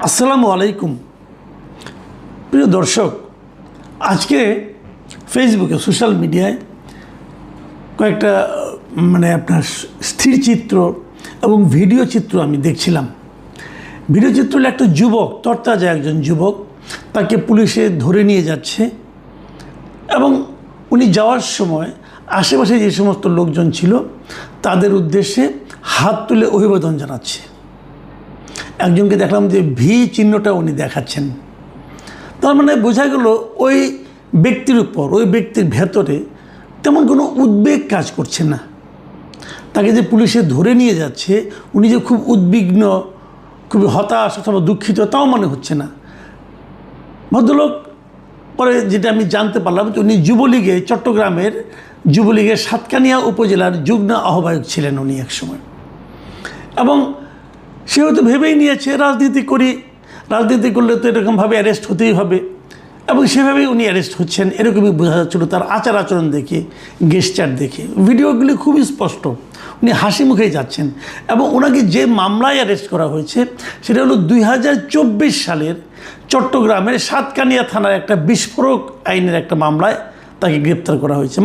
আসসালামু আলাইকুম প্রিয় দর্শক, আজকে ফেসবুকে সোশ্যাল মিডিয়ায় কয়েকটা আপনার স্থির চিত্র এবং ভিডিও চিত্র আমি দেখছিলাম। ভিডিও চিত্র হলো একটা যুবক, তরতাজা একজন যুবক, তাকে পুলিশে ধরে নিয়ে যাচ্ছে এবং উনি যাওয়ার সময় আশেপাশে যে সমস্ত লোকজন ছিল তাদের উদ্দেশ্যে হাত তুলে অভিবাদন জানাচ্ছে। একজনকে দেখলাম যে ভি চিহ্নটা উনি দেখাচ্ছেন। তার মানে বোঝা গেল ওই ব্যক্তির উপর, ওই ব্যক্তির ভেতরে তেমন কোনো উদ্বেগ কাজ করছে না। তাকে যে পুলিশে ধরে নিয়ে যাচ্ছে, উনি যে খুব উদ্বিগ্ন, খুবই হতাশ অথবা দুঃখিত তাও মনে হচ্ছে না। ভদ্রলোক পরে যেটা আমি জানতে পারলাম যে উনি যুবলীগে, চট্টগ্রামের যুবলীগের সাতকানিয়া উপজেলার যুগ্ম আহ্বায়ক ছিলেন উনি একসময়। এবং সে হয়তো ভেবেই নিয়েছে রাজনীতি করি, রাজনীতি করলে তো এরকমভাবে অ্যারেস্ট হতেই হবে, এবং সেভাবেই উনি অ্যারেস্ট হচ্ছেন এরকমই বোঝা যাচ্ছিল তার আচার আচরণ দেখে, গেস্টার দেখে। ভিডিওগুলি খুবই স্পষ্ট, উনি হাসি মুখেই যাচ্ছেন। এবং ওনাকে যে মামলায় অ্যারেস্ট করা হয়েছে সেটা হলো 2024 সালের চট্টগ্রামের সাতকানিয়া থানার একটা বিস্ফোরক আইনের একটা মামলায় তাকে গ্রেপ্তার করা হয়েছে।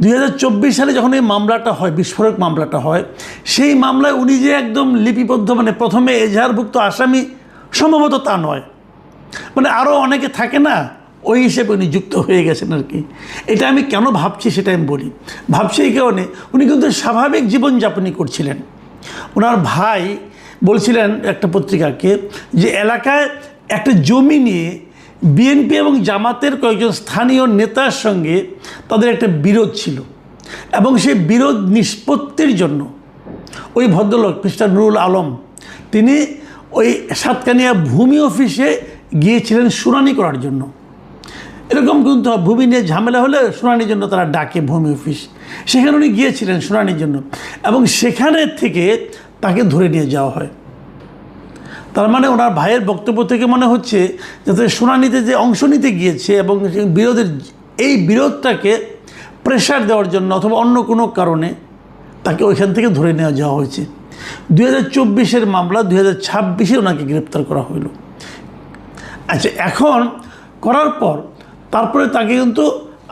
2024 সালে যখন এই মামলাটা হয়, বিস্ফোরক মামলাটা হয়, সেই মামলায় উনি যে একদম লিপিবদ্ধ, প্রথমে এজাহারভুক্ত আসামি সম্ভবত তা নয়, আরও অনেকে থাকে না, ওই হিসেবে উনি যুক্ত হয়ে গেছেন আর কি। এটা আমি কেন ভাবছি সেটা আমি বলি। ভাবছি এই কারণে, উনি কিন্তু স্বাভাবিক জীবনযাপনই করছিলেন। ওনার ভাই বলছিলেন একটা পত্রিকাকে যে এলাকায় একটা জমি নিয়ে বিএনপি এবং জামাতের কয়েকজন স্থানীয় নেতার সঙ্গে তাদের একটা বিরোধ ছিল, এবং সেই বিরোধ নিষ্পত্তির জন্য ওই ভদ্রলোক মিস্টার নুরুল আলম তিনি ওই সাতকানিয়া ভূমি অফিসে গিয়েছিলেন শুনানি করার জন্য। এরকম কিন্তু ভূমি নিয়ে ঝামেলা হলে শুনানির জন্য তারা ডাকে ভূমি অফিস, সেখানে উনি গিয়েছিলেন শুনানির জন্য, এবং সেখানে থেকে তাকে ধরে নিয়ে যাওয়া হয়। তার মানে ওনার ভাইয়ের বক্তব্য থেকে মনে হচ্ছে যাতে শুনানিতে যে অংশ নিতে গিয়েছে এবং এই বিরোধটাকে প্রেশার দেওয়ার জন্য অথবা অন্য কোনো কারণে তাকে ওইখান থেকে ধরে নেওয়া যাওয়া হয়েছে। 2024-এর মামলা 2026-এ ওনাকে গ্রেপ্তার করা হইল। আচ্ছা, এখন করার পর তারপরে তাকে কিন্তু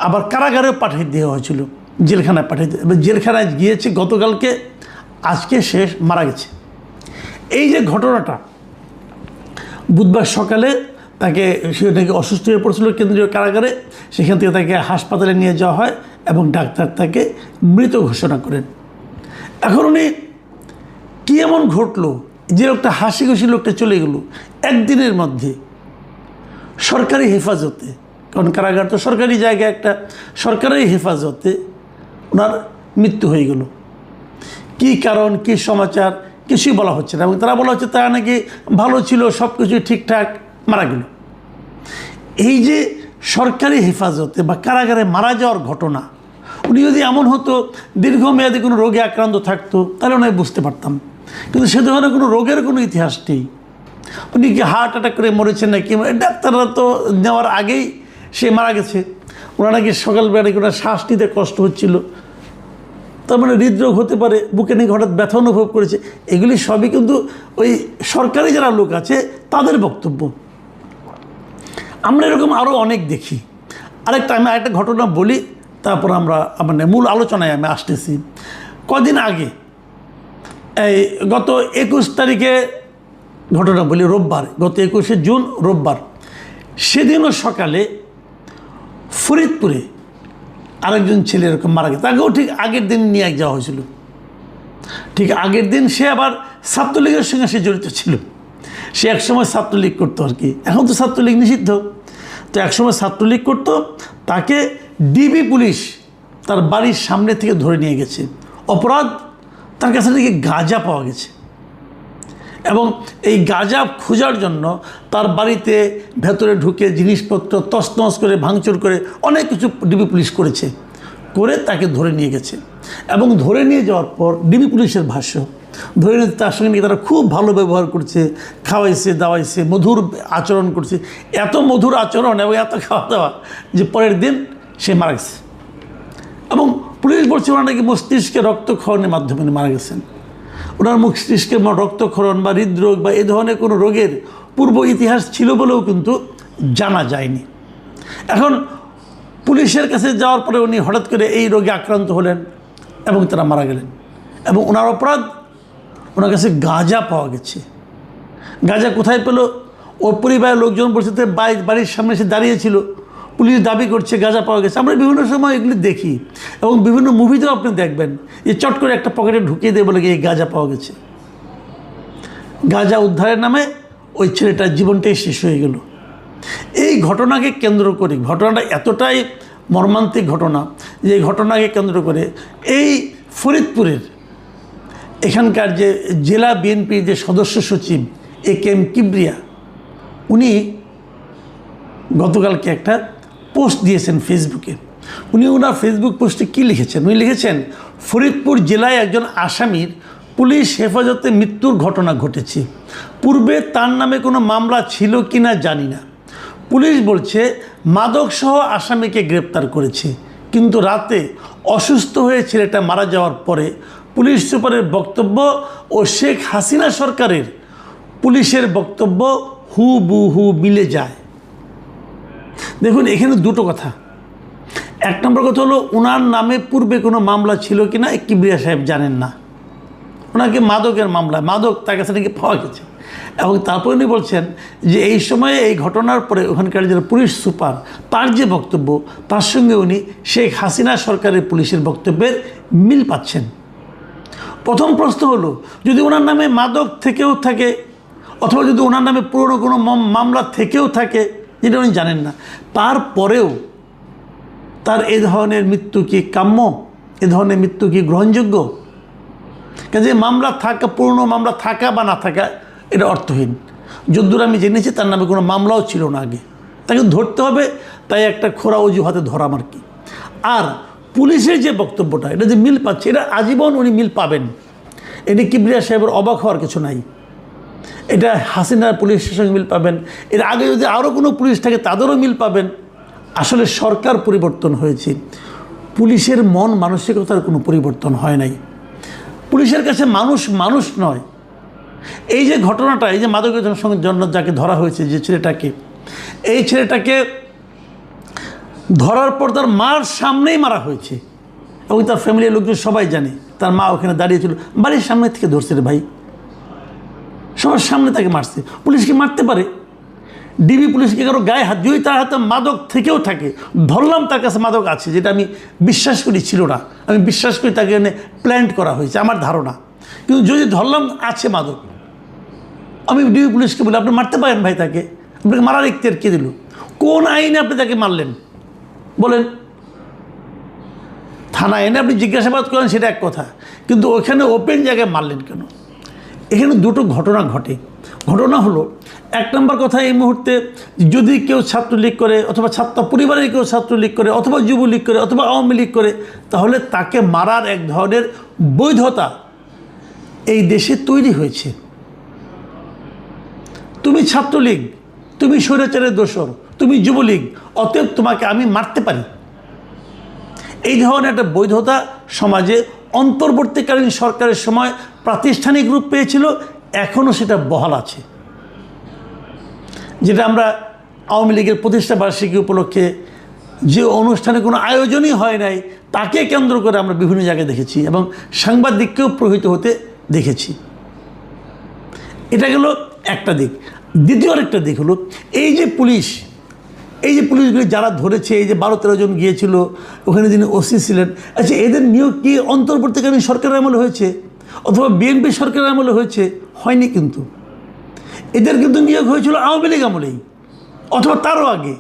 আবার কারাগারেও পাঠিয়ে দেওয়া হয়েছিল, জেলখানায় পাঠিয়ে দেওয়া। জেলখানায় গিয়েছে গতকালকে, আজকে শেষ, মারা গেছে। এই যে ঘটনাটা, বুধবার সকালে তাকে, সে নাকি অসুস্থ হয়ে পড়ছিল কেন্দ্রীয় কারাগারে, সেখান থেকে তাকে হাসপাতালে নিয়ে যাওয়া হয় এবং ডাক্তার তাকে মৃত ঘোষণা করেন। এখন উনি কী এমন ঘটলো যে লোকটা হাসি খুশি লোকটা চলে গেল একদিনের মধ্যে সরকারি হেফাজতে, কারণ কারাগার তো সরকারি জায়গায়, একটা সরকারি হেফাজতে ওনার মৃত্যু হয়ে গেল। কী কারণ, কী সমাচার কিছুই বলা হচ্ছে না, এবং তারা বলা হচ্ছে তারা নাকি ভালো ছিল, সব কিছু ঠিকঠাক, মারা গেল। এই যে সরকারি হেফাজতে বা কারাগারে মারা যাওয়ার ঘটনা, উনি যদি এমন হতো দীর্ঘমেয়াদী কোনো রোগে আক্রান্ত থাকতো তাহলে ওনাকে বুঝতে পারতাম, কিন্তু সে ধরনের কোনো রোগের কোনো ইতিহাস নেই। উনি কি হার্ট অ্যাটাক করে মরেছেন নাকি, ডাক্তাররা তো নেওয়ার আগেই সে মারা গেছে। ওনার নাকি সকালবেলা ওনার শ্বাস নিতে কষ্ট হচ্ছিল, তার হৃদরোগ হতে পারে, বুকে নাকি হঠাৎ ব্যথা অনুভব করেছে। এগুলি সবই কিন্তু ওই সরকারি যারা লোক আছে তাদের বক্তব্য। আমরা এরকম আরও অনেক দেখি। আমি আরেকটা ঘটনা বলি, তারপর আমরা মূল আলোচনায় আমি আসতেছি। কদিন আগে, এই গত 21 তারিখে ঘটনা বলি, রোববার, গত 21শে জুন রোববার, সেদিনও সকালে ফরিদপুরে আরেকজন ছেলে এরকম মারা গেছে। তাকেও ঠিক আগের দিন নিয়ে যাওয়া হয়েছিল। ঠিক আগের দিন সে আবার ছাত্রলীগের সঙ্গে সে জড়িত ছিল। সে একসময় ছাত্রলীগ করতো আর কি, এখন তো ছাত্রলীগ নিষিদ্ধ, তো একসময় ছাত্রলীগ করতো। তাকে ডিবি পুলিশ তার বাড়ির সামনে থেকে ধরে নিয়ে গেছে। অপরাধ, তার কাছে নাকি গাঁজা পাওয়া গেছে, এবং এই গাঁজা খোঁজার জন্য তার বাড়িতে ভেতরে ঢুকে জিনিসপত্র তছনছ করে, ভাঙচুর করে অনেক কিছু ডিবি পুলিশ করেছে, করে তাকে ধরে নিয়ে গেছে। এবং ধরে নিয়ে যাওয়ার পর ডিবি পুলিশের ভাষ্য, ধরে নিয়ে তার সঙ্গে নাকি তারা খুব ভালো ব্যবহার করছে, খাওয়াইছে, দাওয়াইছে, মধুর আচরণ করছে, এত মধুর আচরণ এবং এত খাওয়া দাওয়া যে পরের দিন সে মারা গেছে। এবং পুলিশ বলছে ওরা নাকি মস্তিষ্কে রক্ত খাওয়ানোর মাধ্যমে মারা গেছেন। ওনার মস্তিষ্কে রক্তক্ষরণ বা হৃদরোগ বা এ ধরনের কোনো রোগের পূর্ব ইতিহাস ছিল বলেও কিন্তু জানা যায়নি। এখন পুলিশের কাছে যাওয়ার পরে উনি হঠাৎ করে এই রোগে আক্রান্ত হলেন এবং তারা মারা গেলেন। এবং ওনার অপরাধ, ওনার কাছে গাঁজা পাওয়া গেছে। গাঁজা কোথায় পেল? ওর পরিবারের লোকজন বলছে বাড়ির সামনে এসে দাঁড়িয়েছিল, পুলিশ দাবি করছে গাঁজা পাওয়া গেছে। আমরা বিভিন্ন সময় এগুলি দেখি এবং বিভিন্ন মুভিতেও আপনি দেখবেন যে চট করে একটা পকেটে ঢুকিয়ে দিয়ে বলে এই গাঁজা পাওয়া গেছে। গাঁজা উদ্ধারের নামে ওই ছেলেটার জীবনটাই শেষ হয়ে গেল। এই ঘটনাকে কেন্দ্র করে, ঘটনাটা এতটাই মর্মান্তিক ঘটনা যে এই ঘটনাকে কেন্দ্র করে এই ফরিদপুরের এখানকার যে জেলা বিএনপির যে সদস্য সচিব AK-M কিবরিয়া, উনি গতকালকে একটা পোস্ট দিয়েছেন ফেসবুকে। উনি ওনার ফেসবুক পোস্টে কী লিখেছেন? উনি লিখেছেন, ফরিদপুর জেলায় একজন আসামির পুলিশ হেফাজতে মৃত্যুর ঘটনা ঘটেছে। পূর্বে তার নামে কোনো মামলা ছিল কি না জানি না। পুলিশ বলছে মাদকসহ আসামিকে গ্রেপ্তার করেছে, কিন্তু রাতে অসুস্থ হয়ে ছেলেটা মারা যাওয়ার পরে পুলিশ সুপারের বক্তব্য ও শেখ হাসিনা সরকারের পুলিশের বক্তব্য হুবহু মিলে যায়। দেখুন, এখানে দুটো কথা। এক নম্বর কথা হলো, ওনার নামে পূর্বে কোনো মামলা ছিল কি না কিবরিয়া সাহেব জানেন না। ওনাকে মাদকের মামলা, মাদক তার কাছে নাকি পাওয়া গেছে। এবং তারপরে উনি বলছেন যে এই সময়ে এই ঘটনার পরে ওখানকার যারা পুলিশ সুপার তার যে বক্তব্য, তার সঙ্গে উনি শেখ হাসিনা সরকারের পুলিশের বক্তব্যের মিল পাচ্ছেন। প্রথম প্রশ্ন হলো, যদি ওনার নামে মাদক থেকেও থাকে অথবা যদি ওনার নামে পুরনো কোনো মামলা থেকেও থাকে যেটা উনি জানেন না, তারপরেও তার এ ধরনের মৃত্যু কি কাম্য? এ ধরনের মৃত্যু কি গ্রহণযোগ্য? কাজে মামলা থাকা, পুরনো মামলা থাকা বা না থাকা এটা অর্থহীন। যদ্দূর আমি জেনেছি তার নামে কোনো মামলাও ছিল না আগে, তাকে ধরতে হবে, তাই একটা খোরা অজুহাতে ধরাম আর কি। আর পুলিশের যে বক্তব্যটা, এটা যে মিল পাচ্ছে, এটা আজীবন উনি মিল পাবেন। এটি কিবরিয়া সাহেবের অবাক হওয়ার কিছু নাই। এটা হাসিনার পুলিশের সঙ্গে মিল পাবেন, এর আগে যদি আরও কোনো পুলিশ থাকে তাদেরও মিল পাবেন। আসলে সরকার পরিবর্তন হয়েছে, পুলিশের মন মানসিকতার কোনো পরিবর্তন হয় নাই। পুলিশের কাছে মানুষ মানুষ নয়। এই যে ঘটনাটা, এই যে মাদকের সঙ্গে জন্য যাকে ধরা হয়েছে, যে ছেলেটাকে, এই ছেলেটাকে ধরার পর তার মার সামনেই মারা হয়েছে এবং তার ফ্যামিলির লোকজন সবাই জানে। তার মা ওখানে দাঁড়িয়েছিল, বাড়ির সামনে থেকে ধরছে রে ভাই, সবার সামনে তাকে মারছে। পুলিশকে মারতে পারে? ডিবি পুলিশকে কারো গায়ে হাত, যদি তার হাতে মাদক থেকেও থাকে, ধরলাম তার কাছে মাদক আছে, যেটা আমি বিশ্বাস করি ছিল না, আমি বিশ্বাস করি তাকে এনে প্ল্যান্ট করা হয়েছে, আমার ধারণা। কিন্তু যদি ধরলাম আছে মাদক, আমি ডিবি পুলিশকে বলি আপনি মারতে পারেন ভাই, তাকে আপনাকে মারার ইখতিয়ার কে দিল? কোন আইনে আপনি তাকে মারলেন বলেন? থানায় এনে আপনি জিজ্ঞাসাবাদ করেন, সেটা এক কথা, কিন্তু ওখানে ওপেন জায়গায় মারলেন কেন? এখানে দুটো ঘটনা ঘটে। ঘটনা হলো, এক নম্বর কথা, এই মুহূর্তে যদি কেউ ছাত্রলীগ করে অথবা ছাত্র পরিবারের কেউ ছাত্রলীগ করে অথবা যুবলীগ করে অথবা আওয়ামী লীগ করে, তাহলে তাকে মারার এক ধরনের বৈধতা এই দেশে তৈরি হয়েছে। তুমি ছাত্রলীগ, তুমি স্বৈরাচারের দোসর, তুমি যুবলীগ, অতএব তোমাকে আমি মারতে পারি। এই ধরনের একটা বৈধতা সমাজে অন্তর্বর্তীকালীন সরকারের সময় প্রাতিষ্ঠানিক রূপ পেয়েছিল, এখনও সেটা বহাল আছে। যেটা আমরা আওয়ামী লীগের প্রতিষ্ঠা বার্ষিকী উপলক্ষে যে অনুষ্ঠানে কোনো আয়োজনই হয় নাই, তাকে কেন্দ্র করে আমরা বিভিন্ন জায়গায় দেখেছি এবং সাংবাদিককেও প্রভাবিত হতে দেখেছি। এটা গেল একটা দিক। দ্বিতীয় আরেকটা দিক হলো, এই যে পুলিশগুলি যারা ধরেছে, এই যে 12-13 জন গিয়েছিল, ওখানে যিনি ওসি ছিলেন, আচ্ছা এদের নিয়োগ কি অন্তর্বর্তীকালীন সরকারের আমলে হয়েছে অথবা বিএনপি সরকারের আমলে হয়েছে? হয়নি। কিন্তু এদের কিন্তু নিয়োগ হয়েছিল আওয়ামী লীগ আমলেই অথবা তারও আগে।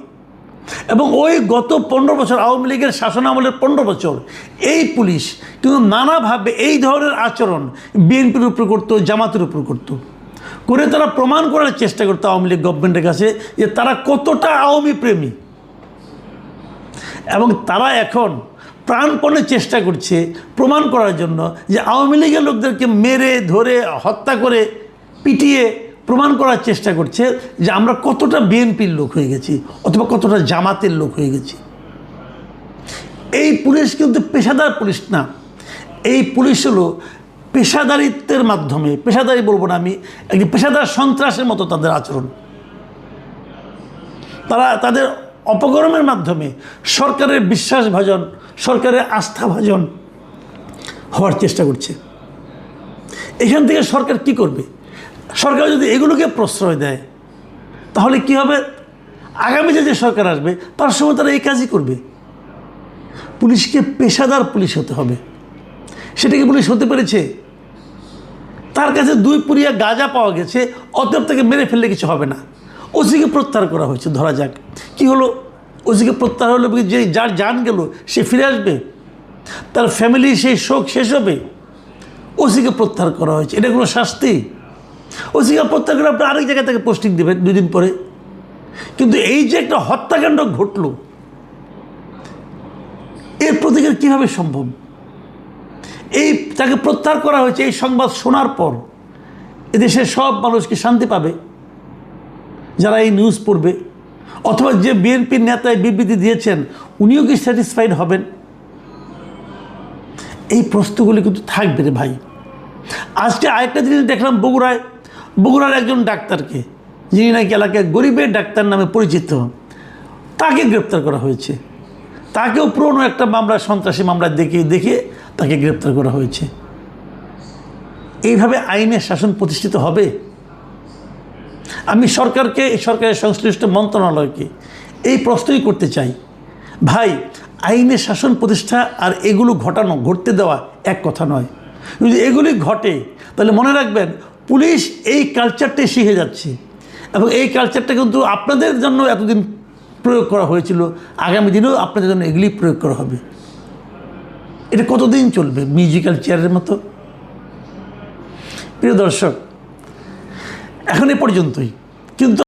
এবং ওই গত 15 বছর আওয়ামী লীগের শাসন আমলের 15 বছর এই পুলিশ কিন্তু নানাভাবে এই ধরনের আচরণ বিএনপির উপর করতো, জামাতের উপর করতো, করে তারা প্রমাণ করার চেষ্টা করতো আওয়ামী লীগ গভর্নমেন্টের কাছে যে তারা কতটা আওয়ামী প্রেমী। এবং তারা এখন প্রাণপণে চেষ্টা করছে প্রমাণ করার জন্য যে আওয়ামী লীগের লোকদেরকে মেরে ধরে হত্যা করে পিটিয়ে প্রমাণ করার চেষ্টা করছে যে আমরা কতটা বিএনপির লোক হয়ে গেছি অথবা কতটা জামাতের লোক হয়ে গেছি। এই পুলিশ কিন্তু পেশাদার পুলিশ না, এই পুলিশ হলো পেশাদারিত্বের মাধ্যমে, পেশাদারি বলবো না আমি, একটি পেশাদার সন্ত্রাসের মতো তাদের আচরণ। তারা তাদের অপকর্মের মাধ্যমে সরকারের বিশ্বাসভাজন, সরকারের আস্থাভাজন হওয়ার চেষ্টা করছে। এখান থেকে সরকার কি করবে? সরকার যদি এগুলোকে প্রশ্রয় দেয় তাহলে কি হবে? আগামী যে সরকার আসবে তার সময় তারা এই কাজই করবে। পুলিশকে পেশাদার পুলিশ হতে হবে। সেটা কি পুলিশ হতে পেরেছে? তার কাছে 2 পুরিয়া গাঁজা পাওয়া গেছে, অতএব তাকে মেরে ফেললে কিছু হবে না। ওসিকে প্রত্যাহার করা হয়েছে, ধরা যাক কি হলো, ওসিকে প্রত্যাহার হলো, যে যার জান গেল সে ফিরে আসবে, তার ফ্যামিলি সেই শোক শেষ হবে। ওসিকে প্রত্যাহার করা হয়েছে, এটা কোনো শাস্তি? ওসিকে প্রত্যাহার করে আপনি আরেক জায়গায় তাকে পোস্টিং দেবেন 2 দিন পরে। কিন্তু এই যে একটা হত্যাকাণ্ড ঘটল, এর প্রতিকার কীভাবে সম্ভব? এই তাকে প্রত্যাহার করা হয়েছে, এই সংবাদ শোনার পর এদেশের সব মানুষ কি শান্তি পাবে যারা এই নিউজ পড়বে? অথবা যে বিএনপির নেতায় বিবৃতি দিয়েছেন উনিও কি স্যাটিসফাইড হবেন? এই প্রশ্নগুলি কিন্তু থাকবে রে ভাই। আজকে আরেকটা জিনিস দেখলাম, বগুড়ার একজন ডাক্তারকে, যিনি নাকি এলাকায় গরিবের ডাক্তার নামে পরিচিত, তাকে গ্রেপ্তার করা হয়েছে। তাকেও পুরনো একটা মামলা, সন্ত্রাসী মামলা দেখে তাকে গ্রেপ্তার করা হয়েছে। এইভাবে আইনের শাসন প্রতিষ্ঠিত হবে? আমি সরকারকে, সরকারের সংশ্লিষ্ট মন্ত্রণালয়কে এই প্রশ্নই করতে চাই, ভাই আইনের শাসন প্রতিষ্ঠা আর এগুলো ঘটতে দেওয়া এক কথা নয়। যদি এগুলি ঘটে তাহলে মনে রাখবেন পুলিশ এই কালচারটাই শিখে যাচ্ছে, এবং এই কালচারটা কিন্তু আপনাদের জন্য এতদিন প্রয়োগ করা হয়েছিল, আগামী দিনেও আপনাদের জন্য এগুলি প্রয়োগ করা হবে। এটা কতদিন চলবে মিউজিক্যাল চেয়ারের মতো? প্রিয় দর্শক, এখন এ পর্যন্তই। কিন্তু